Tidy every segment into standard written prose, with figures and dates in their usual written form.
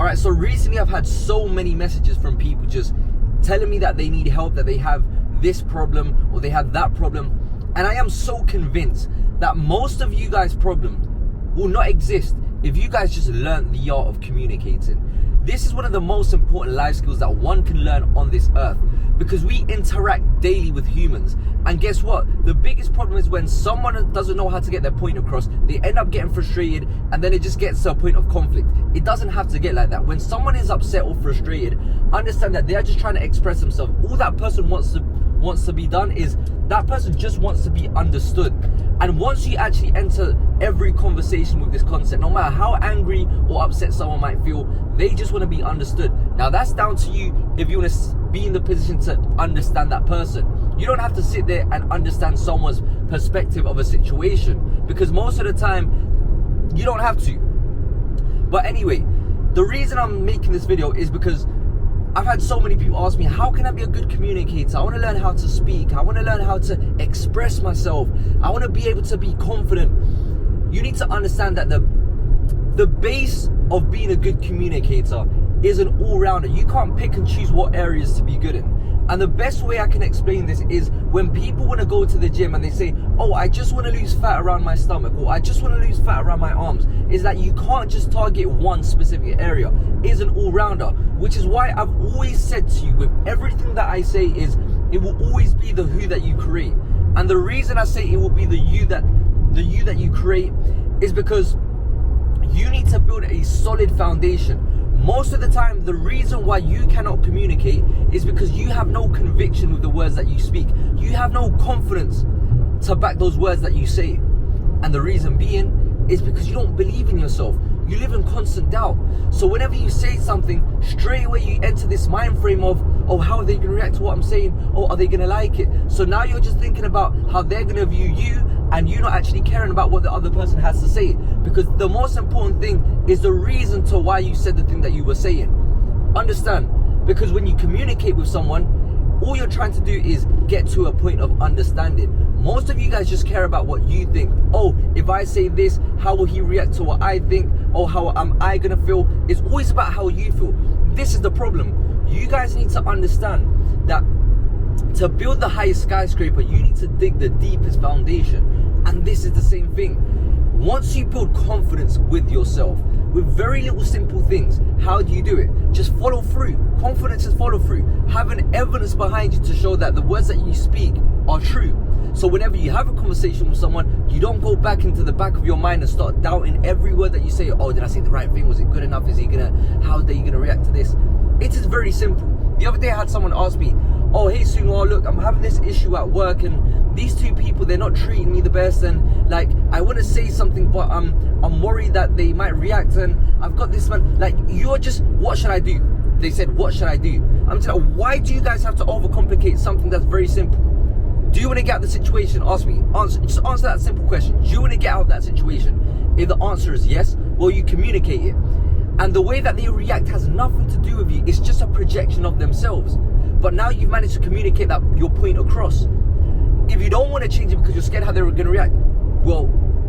right, so recently I've had so many messages from people just telling me that they need help, that they have this problem or they have that problem. And I am so convinced that most of you guys' problems will not exist if you guys just learn the art of communicating. This is one of the most important life skills that one can learn on this earth, because we interact daily with humans. And guess what? The biggest problem is when someone doesn't know how to get their point across, they end up getting frustrated, and then it just gets to a point of conflict. It doesn't have to get like that. When someone is upset or frustrated, understand that they are just trying to express themselves. All that person wants to be done is that person just wants to be understood. And once you actually enter every conversation with this concept, no matter how angry or upset someone might feel, they just want to be understood. Now that's down to you if you want to be in the position to understand that person. You don't have to sit there and understand someone's perspective of a situation, because most of the time you don't have to. But anyway, the reason I'm making this video is because I've had so many people ask me, how can I be a good communicator? I want to learn how to speak. I want to learn how to express myself. I want to be able to be confident. You need to understand that the base of being a good communicator is an all-rounder. You can't pick and choose what areas to be good in. And the best way I can explain this is when people want to go to the gym and they say, oh, I just want to lose fat around my stomach, or I just want to lose fat around my arms, is that you can't just target one specific area. It's an all-rounder, which is why I've always said to you, with everything that I say, is it will always be the who that you create. And the reason I say it will be the you that you create is because you need to build a solid foundation. Most of the time, the reason why you cannot communicate is because you have no conviction with the words that you speak. You have no confidence to back those words that you say. And the reason being is because you don't believe in yourself. You live in constant doubt. So whenever you say something, straight away you enter this mind frame of, oh, how are they going to react to what I'm saying? Oh, are they going to like it? So now you're just thinking about how they're going to view you, and you're not actually caring about what the other person has to say. Because the most important thing is the reason to why you said the thing that you were saying. Understand? Because when you communicate with someone, all you're trying to do is get to a point of understanding. Most of you guys just care about what you think. Oh, if I say this, how will he react to what I think? Oh, how am I gonna feel? It's always about how you feel. This is the problem. You guys need to understand that to build the highest skyscraper, you need to dig the deepest foundation. And this is the same thing. Once you build confidence with yourself, with very little simple things, how do you do it? Just follow through. Confidence is follow through. Having evidence behind you to show that the words that you speak are true. So whenever you have a conversation with someone, you don't go back into the back of your mind and start doubting every word that you say. Oh, did I say the right thing? Was it good enough? How are they gonna react to this? It is very simple. The other day I had someone ask me, oh, hey Sunwar, look, I'm having this issue at work, and these two people, they're not treating me the best, and like I want to say something, but I'm worried that they might react, and I've got this man, like, you're just, what should I do? They said, what should I do? I'm telling you, why do you guys have to overcomplicate something that's very simple? Do you want to get out of the situation? Ask me. Just answer that simple question. Do you want to get out of that situation? If the answer is yes, well, you communicate it. And the way that they react has nothing to do with you. It's just a projection of themselves. But now you've managed to communicate that your point across. If you don't want to change it because you're scared how they're going to react, well,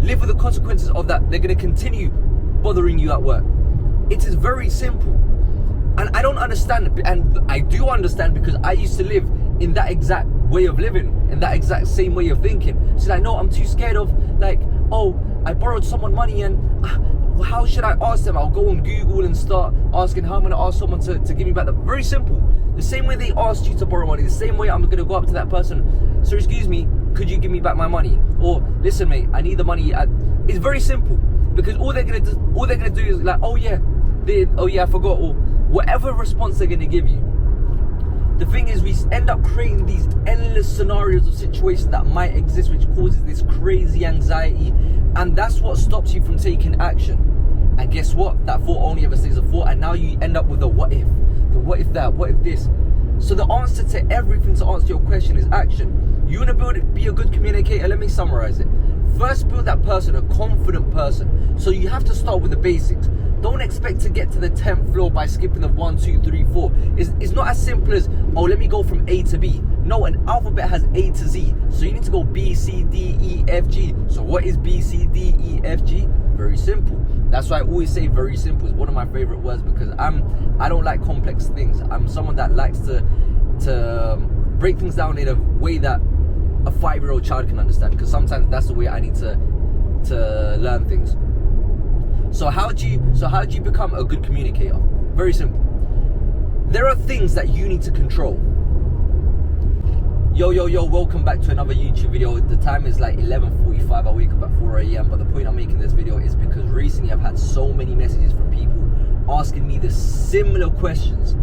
live with the consequences of that. They're going to continue bothering you at work. It is very simple. And I don't understand, and I do understand, because I used to live in that exact way of living, in that exact same way of thinking. So like, no, I'm too scared of, like, oh, I borrowed someone money, and how should I ask them? I'll go on Google and start asking how I'm going to ask someone to give me back. Very simple. The same way they asked you to borrow money, the same way I'm going to go up to that person. So excuse me, could you give me back my money? Or listen, mate, I need the money. It's very simple, because all they're going to do is like, oh yeah, I forgot, or whatever response they're going to give you. The thing is, we end up creating these endless scenarios of situations that might exist, which causes this crazy anxiety, and that's what stops you from taking action. And guess what? That thought only ever stays a thought, and now you end up with a what if, the what if that, what if this. So the answer to everything, to answer your question, is action. You want to be a good communicator? Let me summarize it. First, build that person, a confident person. So you have to start with the basics. Don't expect to get to the 10th floor by skipping the 1, 2, 3, 4. It's not as simple as, oh, let me go from A to B. No, an alphabet has A to Z. So you need to go B, C, D, E, F, G. So what is B, C, D, E, F, G? Very simple. That's why I always say very simple is one of my favorite words, because I don't like complex things. I'm someone that likes to break things down in a way that a 5-year-old child can understand, because sometimes that's the way I need to learn things. So how do you become a good communicator? Very simple. There are things that you need to control. Yo, welcome back to another YouTube video. The time is like 11:45. I wake up at 4 a.m. But the point I'm making this video is because recently I've had so many messages from people asking me the similar questions.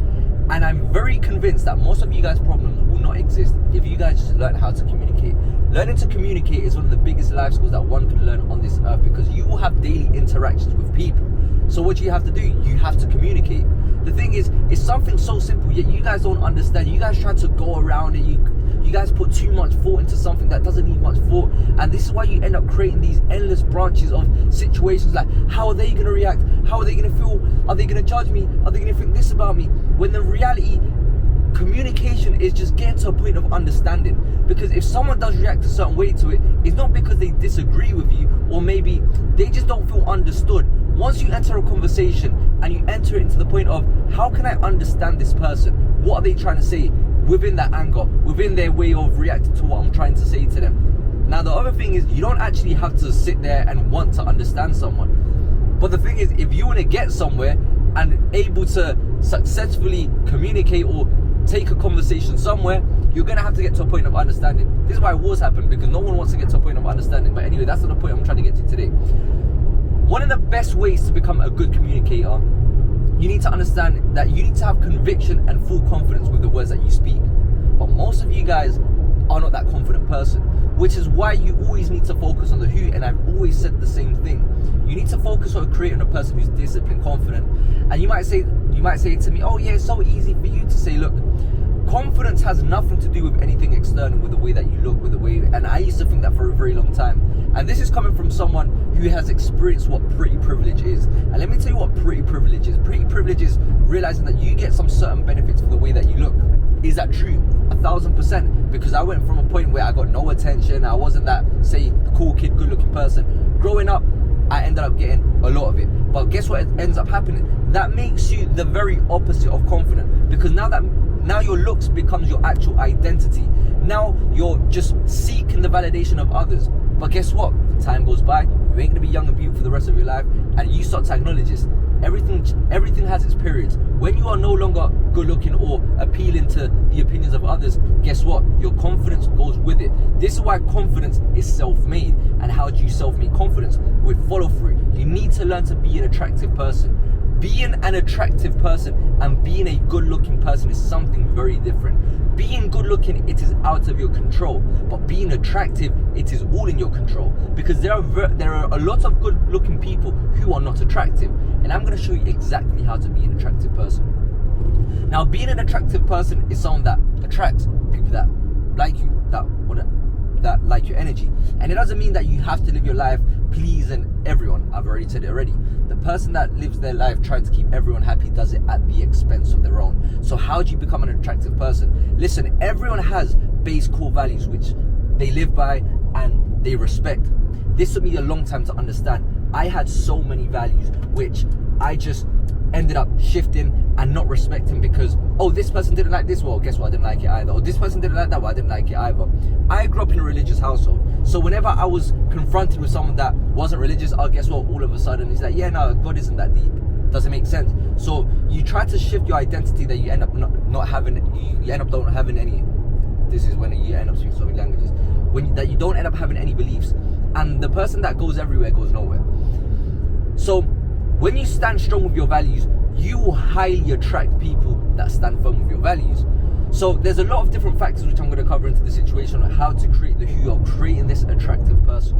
And I'm very convinced that most of you guys' problems will not exist if you guys just learn how to communicate. Learning to communicate is one of the biggest life skills that one can learn on this earth, because you will have daily interactions with people. So what do you have to do? You have to communicate. The thing is, it's something so simple, yet you guys don't understand. You guys try to go around it. You guys put too much thought into something that doesn't need much thought. And this is why you end up creating these endless branches of situations like, how are they going to react? How are they going to feel? Are they going to judge me? Are they going to think this about me? When the reality, communication is just getting to a point of understanding. Because if someone does react a certain way to it, it's not because they disagree with you, or maybe they just don't feel understood. Once you enter a conversation and you enter it into the point of, how can I understand this person? What are they trying to say? Within that anger, within their way of reacting to what I'm trying to say to them. Now the other thing is, you don't actually have to sit there and want to understand someone. But the thing is, if you want to get somewhere and able to successfully communicate or take a conversation somewhere, you're going to have to get to a point of understanding. This is why wars happen, because no one wants to get to a point of understanding. But anyway, that's not the point I'm trying to get to today. One of the best ways to become a good communicator, you need to understand that you need to have conviction and full confidence with the words that you speak. But most of you guys are not that confident person, which is why you always need to focus on the who. And I've always said the same thing. You need to focus on creating a person who's disciplined, confident. And you might say to me, oh yeah, it's so easy for you to say, look, confidence has nothing to do with anything external, with the way that you look, with the way, and I used to think that for a very long time. And this is coming from someone who has experienced what pretty privilege is. And let me tell you what pretty privilege is. Pretty privilege is realizing that you get some certain benefits for the way that you look. Is that true? 1,000%. Because I went from a point where I got no attention. I wasn't that, say, cool kid, good looking person. Growing up, I ended up getting a lot of it. But guess what ends up happening? That makes you the very opposite of confident. Because now your looks becomes your actual identity. Now you're just seeking the validation of others. But guess what? Time goes by, you ain't gonna be young and beautiful for the rest of your life, and you start to acknowledge this. Everything has its periods. When you are no longer good looking or appealing to the opinions of others, guess what? Your confidence goes with it. This is why confidence is self-made. And how do you self-make confidence? With follow through. You need to learn to be an attractive person. Being an attractive person and being a good-looking person is something very different. Being good-looking, it is out of your control. But being attractive, it is all in your control. Because there are a lot of good-looking people who are not attractive. And I'm going to show you exactly how to be an attractive person. Now, being an attractive person is someone that attracts people that like you, that like your energy. And it doesn't mean that you have to live your life pleasing everyone. I've already said it already. The person that lives their life trying to keep everyone happy does it at the expense of their own. So how do you become an attractive person? Listen, everyone has base core values which they live by and they respect. This took me a long time to understand. I had so many values which I just ended up shifting and not respecting because, oh, this person didn't like this, well, guess what, I didn't like it either. Or this person didn't like that, well, I didn't like it either. I grew up in a religious household, so whenever I was confronted with someone that wasn't religious, oh, guess what, all of a sudden it's like, yeah, no, God isn't that deep. Doesn't make sense. So you try to shift your identity that you end up not having, you end up don't having any, this is when you end up speaking so many languages, that you don't end up having any beliefs, and the person that goes everywhere goes nowhere. So when you stand strong with your values, you will highly attract people that stand firm with your values. So there's a lot of different factors which I'm going to cover into the situation on how to create the who of creating this attractive person.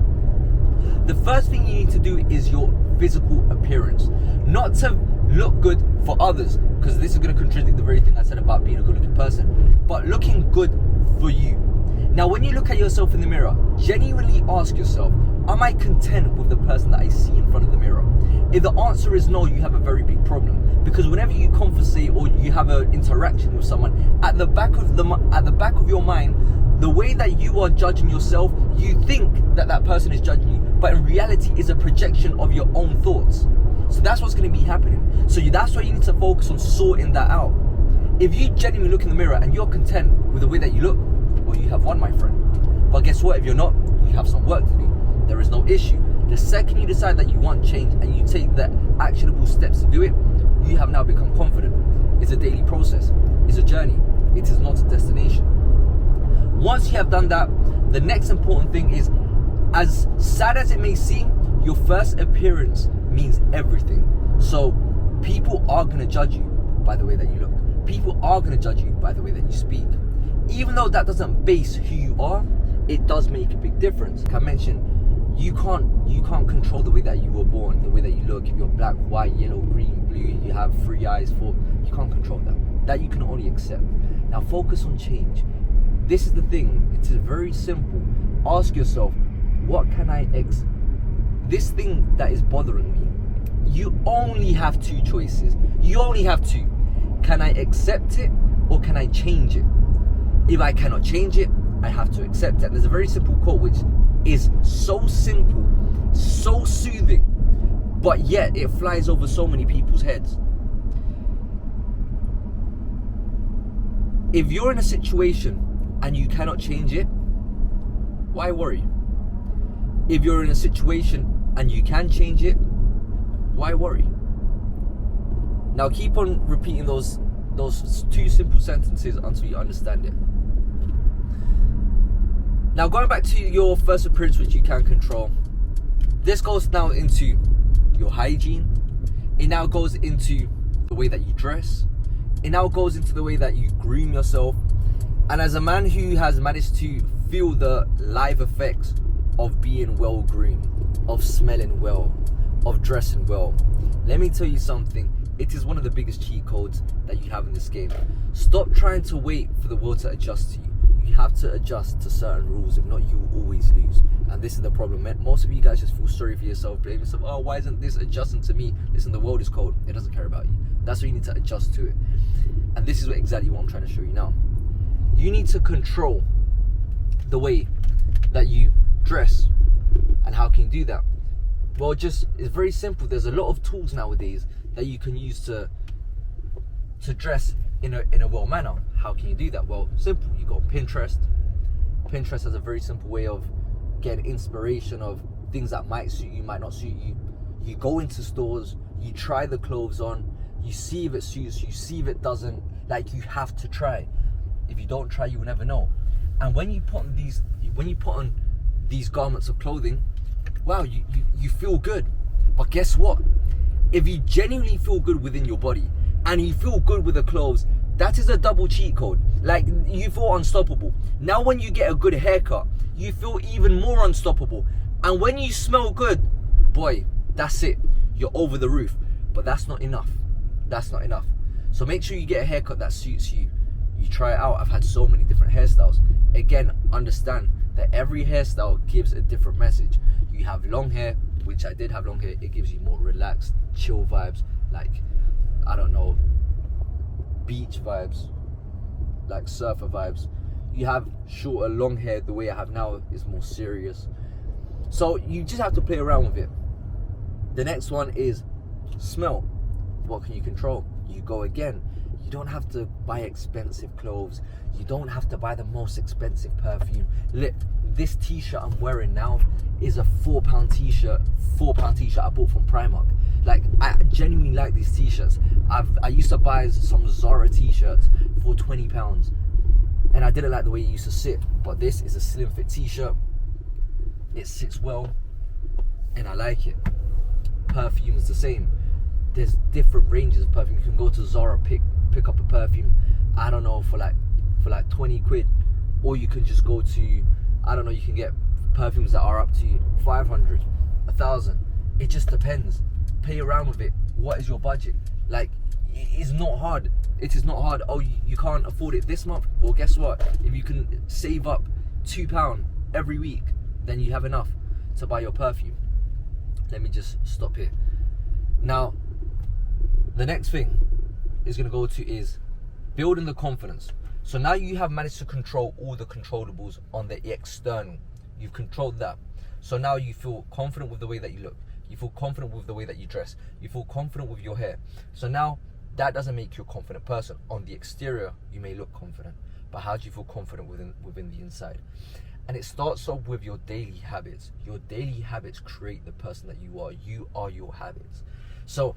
The first thing you need to do is your physical appearance. Not to look good for others, because this is going to contradict the very thing I said about being a good looking person, but looking good for you. Now when you look at yourself in the mirror, genuinely ask yourself, am I content with the person that I see in front of the mirror? If the answer is no, you have a very big problem. Because whenever you conversate or you have an interaction with someone, at the back of your mind, the way that you are judging yourself, you think that that person is judging you, but in reality is a projection of your own thoughts. So that's what's going to be happening. So that's why you need to focus on sorting that out. If you genuinely look in the mirror and you're content with the way that you look, well, you have won, my friend. But guess what? If you're not, you have some work to do. There is no issue. The second you decide that you want change and you take the actionable steps to do it, you have now become confident. It's a daily process. It's a journey. It is not a destination. Once you have done that, the next important thing is, as sad as it may seem, your first appearance means everything. So people are going to judge you by the way that you look. People are going to judge you by the way that you speak. Even though that doesn't base who you are, it does make a big difference. Like I mentioned, you can't control the way that you were born, the way that you look. If you're black, white, yellow, green, blue, you have 3 eyes, 4, you can't control that. That you can only accept. Now focus on change. This is the thing. It is very simple. Ask yourself, what can I this thing that is bothering me? You only have 2 choices. You only have 2. Can I accept it or can I change it? If I cannot change it, I have to accept it. And there's a very simple quote which is so simple, so soothing, but yet it flies over so many people's heads. If you're in a situation and you cannot change it, why worry? If you're in a situation and you can change it, why worry? Now keep on repeating those 2 simple sentences until you understand it. Now going back to your first appearance, which you can control, this goes now into your hygiene. It now goes into the way that you dress. It now goes into the way that you groom yourself. And as a man who has managed to feel the live effects of being well groomed, of smelling well, of dressing well, let me tell you something. It is one of the biggest cheat codes that you have in this game. Stop trying to wait for the world to adjust to you. You have to adjust to certain rules. If not, you will always lose. And this is the problem. Most of you guys just feel sorry for yourself, blame yourself. Oh, why isn't this adjusting to me? Listen, the world is cold. It doesn't care about you. That's why you need to adjust to it. And this is exactly what I'm trying to show you now. You need to control the way that you dress. And how can you do that? Well, it's very simple. There's a lot of tools nowadays that you can use to dress in a well manner. How can you do that? Well, simple. You got Pinterest. Pinterest has a very simple way of getting inspiration of things that might suit you, might not suit you. You go into stores, you try the clothes on, you see if it suits you, see if it doesn't. Like, you have to try. If you don't try, you will never know. And when you put on these garments of clothing, wow, you feel good. But guess what? If you genuinely feel good within your body and you feel good with the clothes, that is a double cheat code. Like, you feel unstoppable. Now when you get a good haircut, you feel even more unstoppable. And when you smell good, boy, that's it. You're over the roof. But that's not enough. That's not enough. So make sure you get a haircut that suits you. You try it out. I've had so many different hairstyles. Again, understand that every hairstyle gives a different message. You have long hair, which I did have long hair. It gives you more relaxed, chill vibes. Like, I don't know, beach vibes, like surfer vibes. You have shorter, long hair. The way I have now is more serious. So you just have to play around with it. The next one is smell. What can you control? You go again. You don't have to buy expensive clothes. You don't have to buy the most expensive perfume. Look, this t-shirt I'm wearing now is a £4 t-shirt. I bought from Primark. Like, I genuinely like these t-shirts. I used to buy some Zara t-shirts for £20, and I didn't like the way it used to sit. But this is a slim fit t-shirt. It sits well, and I like it. Perfume is the same. There's different ranges of perfume. You can go to Zara, pick up a perfume, I don't know, for like 20 quid, or you can just go to, I don't know, you can get perfumes that are up to 500, 1,000. It just depends. Play around with it. What is your budget? Like, it's not hard. It is not hard. Oh, you can't afford it this month? Well, guess what? If you can save up £2 every week, then you have enough to buy your perfume. Let me just stop here. Now, the next thing is going to go to is building the confidence. So now you have managed to control all the controllables on the external. You've controlled that. So now you feel confident with the way that you look. You feel confident with the way that you dress. You feel confident with your hair. So now, that doesn't make you a confident person. On the exterior, you may look confident, but how do you feel confident within the inside? And it starts off with your daily habits. Your daily habits create the person that you are. You are your habits. So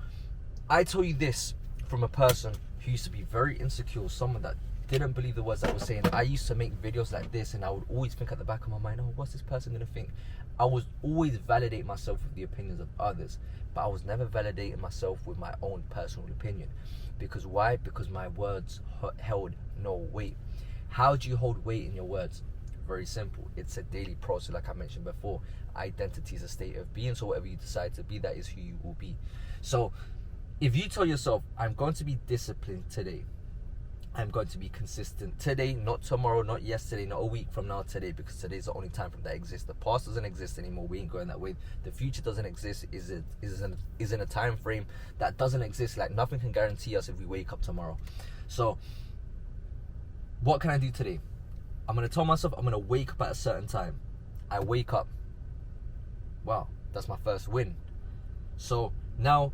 I tell you this from a person who used to be very insecure, someone that didn't believe the words I was saying. I used to make videos like this, and I would always think at the back of my mind, oh, what's this person gonna think? I was always validating myself with the opinions of others, but I was never validating myself with my own personal opinion. Because why? Because my words held no weight. How do you hold weight in your words? Very simple. It's a daily process, like I mentioned before. Identity is a state of being, so whatever you decide to be, that is who you will be. So if you tell yourself, I'm going to be disciplined today, I'm going to be consistent today, not tomorrow, not yesterday, not a week from now, today, because today's the only time frame that exists. The past doesn't exist anymore. We ain't going that way. The future doesn't exist. Is in a time frame that doesn't exist. Like, nothing can guarantee us if we wake up tomorrow. So what can I do today? I'm going to tell myself I'm going to wake up at a certain time. I wake up. Wow, that's my first win. So now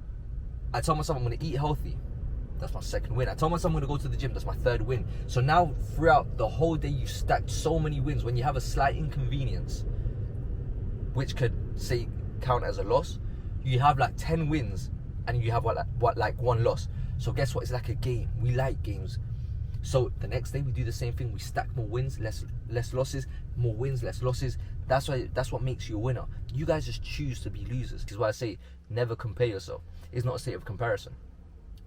I tell myself I'm going to eat healthy. That's my second win. I told myself I'm going to go to the gym. That's my third win. So now throughout the whole day, you stacked so many wins. When you have a slight inconvenience, which could say count as a loss, you have like 10 wins and you have like one loss. So guess what? It's like a game. We like games. So the next day we do the same thing. We stack more wins, less losses, more wins, less losses. That's what makes you a winner. You guys just choose to be losers. This is why I say never compare yourself. It's not a state of comparison.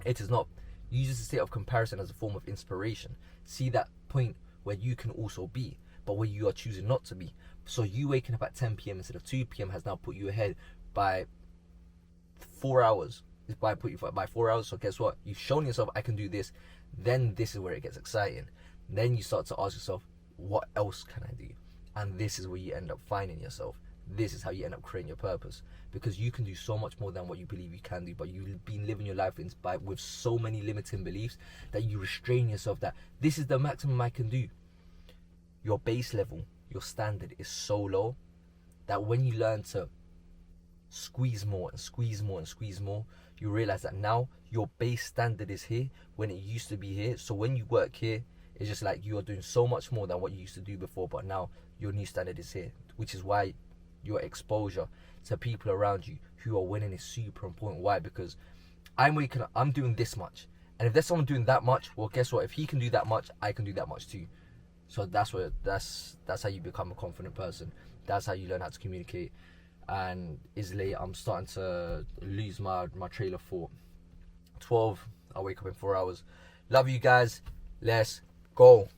It is not. Use the state of comparison as a form of inspiration. See that point where you can also be, but where you are choosing not to be. So you waking up at 10 p.m. instead of 2 p.m. has now put you ahead by 4 hours. By 4 hours. So guess what? You've shown yourself I can do this. Then this is where it gets exciting. Then you start to ask yourself, what else can I do? And this is where you end up finding yourself. This is how you end up creating your purpose, because you can do so much more than what you believe you can do, but you've been living your life with so many limiting beliefs that you restrain yourself that this is the maximum I can do. Your base level, your standard is so low that when you learn to squeeze more and squeeze more and squeeze more, you realize that now your base standard is here when it used to be here. So when you work here, it's just like you are doing so much more than what you used to do before, but now your new standard is here, which is why your exposure to people around you who are winning is super important. Why? Because I'm doing this much, and if there's someone doing that much, well, guess what? If he can do that much, I can do that much too. So that's how you become a confident person. That's how you learn how to communicate. And it's late. I'm starting to lose my trail of thought. 12. I wake up in 4 hours. Love you guys. Let's go.